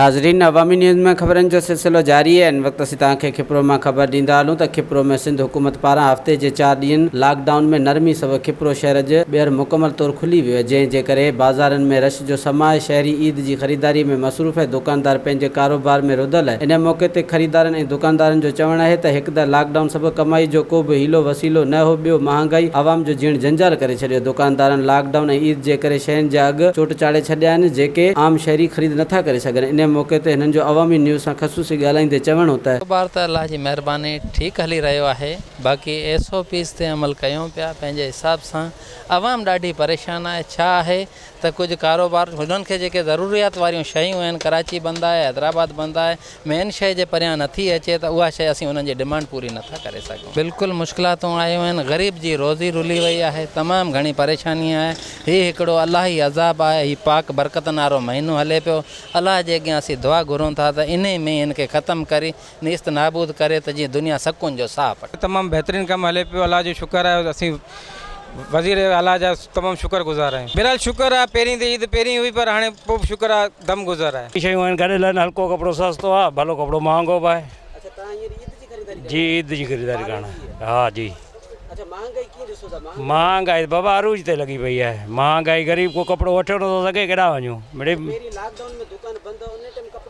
नाज़रीन, अवामी न्यूज़ में ख़बरनि जो सिलसिलो जारी है। इन वक्त असीं तव्हांखे खिपरो में ख़बर ॾींदा हलूं त खिपरो में सिंध हुकूमत पारां हफ़्ते जे 4 ॾींहनि लॉकडाउन में नरमी सबबि खिपरो शहर जे ॿीहर मुकमल तौर खुली वियो आहे, जंहिंजे करे बाज़ारनि में रश जो समाए। शहरी ईद जी ख़रीदारी में मसरूफ़ है, दुकानदार पंहिंजे कारोबार में रुधल आहे। इन मौक़े ते ख़रीदारनि ऐं दुकानदारनि जो चवणु आहे त हिकु त लॉकडाउन सबबि कमाई जो को बि हीलो वसीलो न हो, ॿियो महांगाई आवाम जो जीण जंजाल करे छॾियो। दुकानदारनि लॉकडाउन ऐं ईद जे करे शयुनि जा अघ चोट चाढ़े छॾिया आहिनि, जेके आम शहरी ख़रीद नथा करे सघनि। इन मौक़े ते हिननि जो अवामी न्यूज़ सां ख़सूसी ॻाल्हाईंदे चवणो त कारोबार त अल्लाह जी महिरबानी ठीकु हली रहियो आहे। बाक़ी SOPs ते अमल कयूं पिया पंहिंजे हिसाब सां। आवाम ॾाढी परेशान आहे। छा आहे त कुझु कारोबार हुननि खे जेके ज़रूरियात वारियूं शयूं आहिनि, कराची बंदि आहे, हैदराबाद बंदि आहे, मेन शइ जे परियां नथी अचे त उहा शइ असीं उन्हनि जी डिमांड पूरी नथा करे सघूं। बिल्कुलु मुश्किलातूं आयूं आहिनि। ग़रीब जी रोज़ी रुली वई आहे, तमामु घणी परेशानी आहे। हीउ हिकिड़ो अलाही अज़ाब आहे। हीउ पाक बरकत नारो महीनो हले पियो। अलाह जे अॻियां असीं दुआ घुरूं था त इन में इनखे ख़तमु करे नेस्त नाबूद करे त जीअं दुनिया सकून जो साह पटे। तमामु बहितरीनु कमु हले पियो। अलाह जो शुक्र आहे। असीं वज़ीर अला जा तमामु शुक्रगुज़ार आहियूं। बहरहाल शुक्र आहे, पहिरीं त ईद पहिरीं हुई, पर हाणे पोइ शुक्र आहे दम गुज़र आहे। शयूं आहिनि गॾियल आहिनि। हल्को कपिड़ो सस्तो आहे, भलो कपिड़ो महांगो बि आहे। जी ईद जी ख़रीदारी करणु। हा जी। महंगाई बाबा अरूज ते लॻी पई आहे। महंगाई ग़रीब को कपिड़ो वठो नथो सघे, केॾा वञूं मिड़े।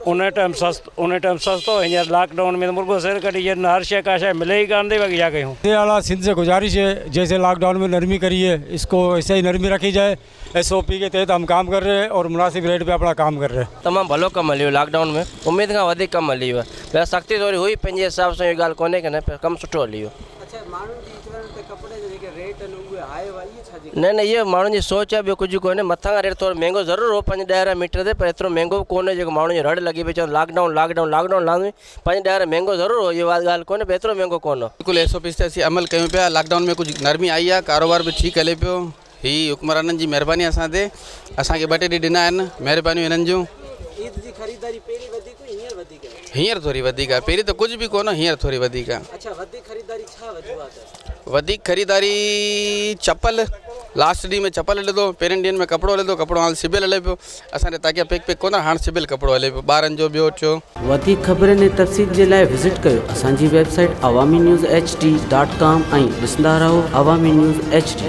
उन टाइम सस्तो, हींअर लॉकडाउन में मुर्गो सिर कटी जन हर शइ का शइ मिले ही कान थी। बाकी क्या कयूं। आला सिंध से गुजारिश है, जैसे लॉकडाउन में नरमी करी है, इसको ऐसे ही नरमी रखी जाए। SOP के तहत हम काम कर रहे हैं और मुनासिब रेट पे अपना काम कर रहे हैं। तमामु भलो कमु हलियो लॉकडाउन में। उम्मीद खां वधीक कमु हली वियो आहे। सख़्ती थोरी हुई, पंहिंजे हिसाब सां इहा ॻाल्हि कोन्हे की न, कमु सुठो हली वियो। न इहो माण्हुनि जी सोच आहे, ॿियो कुझु कोन्हे। मथां खां रेट थोरो महांगो ज़रूरु हो 5-10 मीटर ते, पर एतिरो महांगो कोन्हे जेको माण्हुनि जी रड़ लॻी पई चवनि लॉकडाउन लॉकडाउन लॉकडाउन लाज़मी। 5-10 महांगो ज़रूरु हो, इहा ॻाल्हि कोन्हे, पर एतिरो महांगो कोन हो। बिल्कुलु SOPs ते असीं अमल कयूं पिया। लॉकडाउन में कुझु नरमी आई आहे, कारोबार बि ठीकु हले पियो। हीअ हुकुमराननि जी महिरबानी असां ते। असांखे 2-3 ॾींहं ॾिना आहिनि, महिरबानियूं हिननि जूं। ईद जी ख़रीदारी पहिरीं वधीक हुई, हींअर वधीक आहे? हींअर थोरी वधीक आहे, पहिरीं त कुझु बि कोन, हींअर थोरी वधीक आहे। अच्छा, वधीक ख़रीदारी छा वजह आहे? वधीक ख़रीदारी चप्पल। लास्ट ॾींहं में चप्पल हले थो, पहिरें ॾींहंनि में कपिड़ो हले थो। कपिड़ो हाणे सिबियल हले पियो। असांजे ताक़िया पैक कोन, हाणे सिबियल कपिड़ो हले पियो ॿारनि जो। ॿियो चयो वधीक ख़बरनि ऐं तफ़सील जे लाइ विज़िट कयो असांजी वेबसाइट awamiNewsHD.com ऐं ॾिसंदा रहो अवामी न्यूज़ HD।